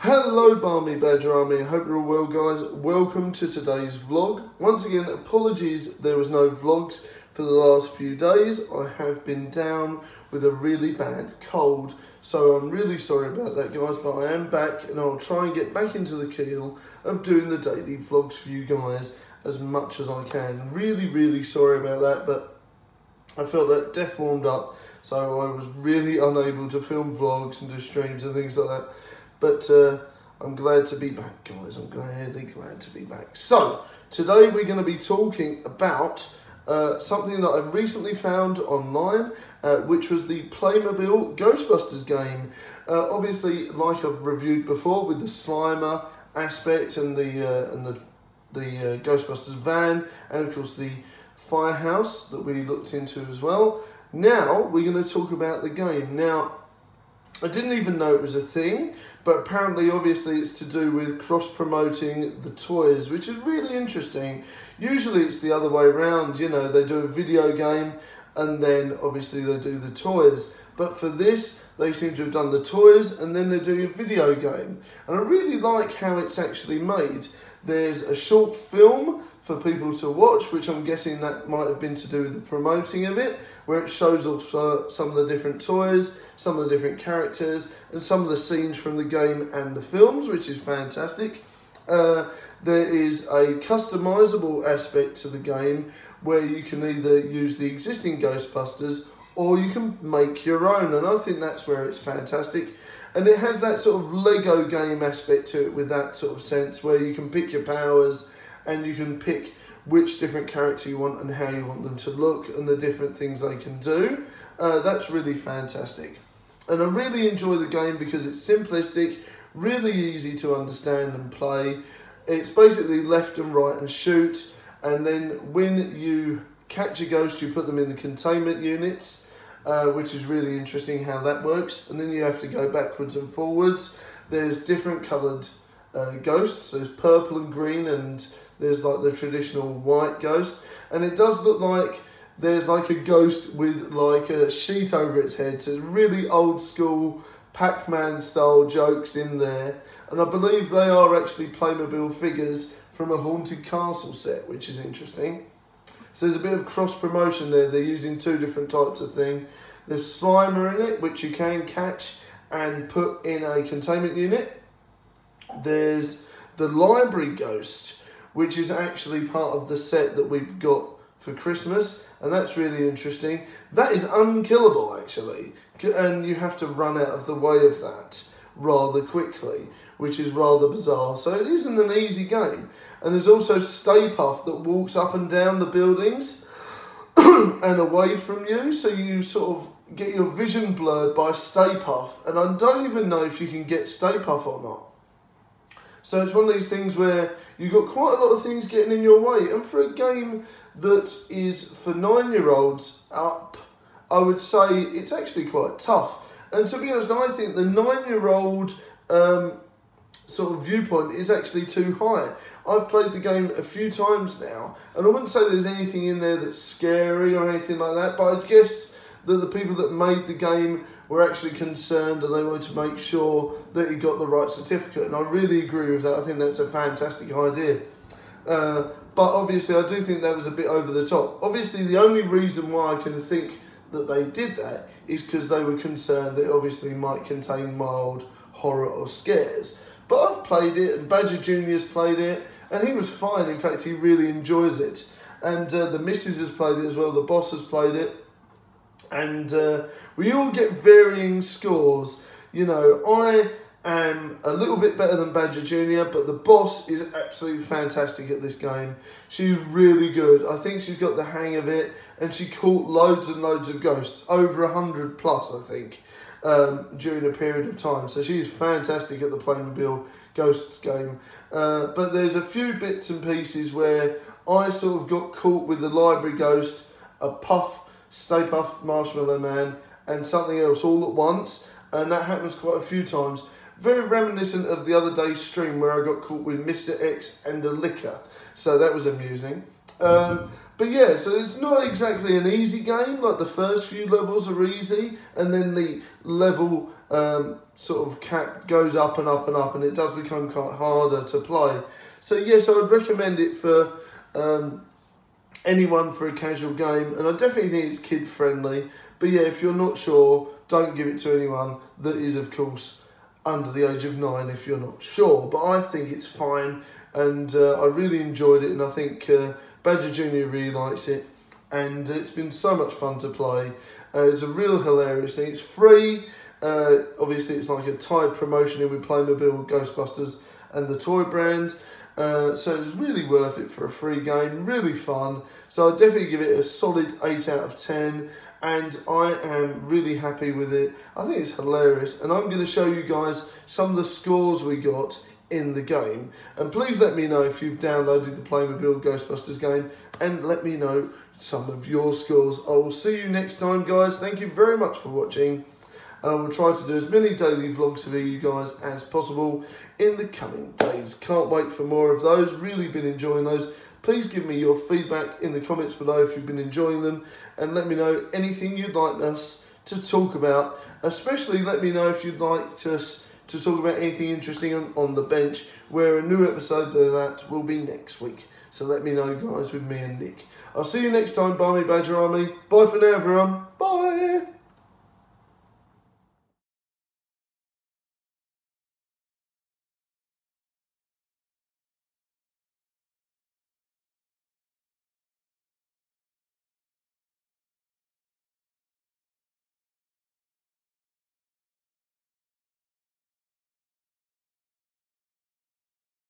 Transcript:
Hello Barmy Badger Army, I hope you're all well guys. Welcome to today's vlog. Once again, apologies there was no vlogs for the last few days. I have been down with a really bad cold, so I'm really sorry about that guys, but I am back and I'll try and get back into the keel of doing the daily vlogs for you guys as much as I can. Really sorry about that, but I felt that death warmed up, so I was really unable to film vlogs and do streams and things like that. But I'm glad to be back, guys. I'm glad to be back. So, today we're going to be talking about something that I recently found online, which was the Playmobil Ghostbusters game. Obviously, like I've reviewed before, with the Slimer aspect and the Ghostbusters van, and of course the firehouse that we looked into as well. Now, we're going to talk about the game. Now, I didn't even know it was a thing, but apparently, obviously, it's to do with cross-promoting the toys, which is really interesting. Usually, it's the other way around, you know, they do a video game, and then, obviously, they do the toys. But for this, they seem to have done the toys, and then they're doing a video game. And I really like how it's actually made. There's a short film for people to watch, which I'm guessing that might have been to do with the promoting of it, where it shows off some of the different toys, some of the different characters, and some of the scenes from the game and the films, which is fantastic. There is a customizable aspect to the game, where you can either use the existing Ghostbusters, or you can make your own, and I think that's where it's fantastic. And it has that sort of Lego game aspect to it, with that sort of sense, where you can pick your powers, and you can pick which different character you want and how you want them to look and the different things they can do. That's really fantastic. And I really enjoy the game because it's simplistic, really easy to understand and play. It's basically left and right and shoot, and then when you catch a ghost you put them in the containment units, which is really interesting how that works, and then you have to go backwards and forwards. There's different coloured ghosts, there's purple and green, and there's like the traditional white ghost, and it does look like there's like a ghost with like a sheet over its head, so it's really old school Pac-Man style jokes in there, and I believe they are actually Playmobil figures from a haunted castle set, which is interesting. So there's a bit of cross promotion there. They're using two different types of thing. There's Slimer in it, which you can catch and put in a containment unit. There's the library ghost, which is actually part of the set that we've got for Christmas, and that's really interesting. That is unkillable, actually, and you have to run out of the way of that rather quickly, which is rather bizarre. So it isn't an easy game. And there's also Stay Puft that walks up and down the buildings and away from you, so you sort of get your vision blurred by Stay Puft, and I don't even know if you can get Stay Puft or not. So it's one of these things where you've got quite a lot of things getting in your way. And for a game that is for 9-year-olds up, I would say it's actually quite tough. And to be honest, I think the 9-year-old sort of viewpoint is actually too high. I've played the game a few times now, and I wouldn't say there's anything in there that's scary or anything like that, but I guess that the people that made the game were actually concerned and they wanted to make sure that he got the right certificate, and I really agree with that. I think that's a fantastic idea. But obviously I do think that was a bit over the top. Obviously the only reason why I can think that they did that is because they were concerned that it obviously might contain mild horror or scares. But I've played it, and Badger Jr.'s played it, and he was fine. In fact, he really enjoys it. And the missus has played it as well, the boss has played it. And we all get varying scores. You know, I am a little bit better than Badger Jr., but the boss is absolutely fantastic at this game. She's really good. I think she's got the hang of it, and she caught loads and loads of ghosts, over 100 plus, I think, during a period of time. So she's fantastic at the Playmobil Ghosts game. But there's a few bits and pieces where I sort of got caught with the library ghost, a Stay Puft Marshmallow Man, and something else all at once, and that happens quite a few times. Very reminiscent of the other day's stream where I got caught with Mr. X and a liquor, so that was amusing. But yeah, so it's not exactly an easy game. Like the first few levels are easy, and then the level sort of cap goes up and up and up, and it does become quite harder to play. So yes, I would recommend it for anyone for a casual game, and I definitely think it's kid friendly. But yeah, if you're not sure, don't give it to anyone that is, of course, under the age of 9 if you're not sure. But I think it's fine, and I really enjoyed it, and I think Badger Jr. really likes it, and it's been so much fun to play. It's a real hilarious thing. It's free. Obviously, it's like a tied promotion in with Playmobil Ghostbusters and the toy brand. So it's really worth it for a free game, really fun. So I'd definitely give it a solid 8 out of 10, and I am really happy with it. I think it's hilarious, and I'm going to show you guys some of the scores we got in the game. And please let me know if you've downloaded the Playmobil Ghostbusters game, and let me know some of your scores. I will see you next time, guys. Thank you very much for watching, and I will try to do as many daily vlogs for you guys as possible in the coming days. Can't wait for more of those. Really been enjoying those. Please give me your feedback in the comments below if you've been enjoying them, and let me know anything you'd like us to talk about. Especially let me know if you'd like us to talk about anything interesting on the bench, where a new episode of that will be next week. So let me know, guys, with me and Nick. I'll see you next time, Barmy Badger Army. Bye for now, everyone. Bye.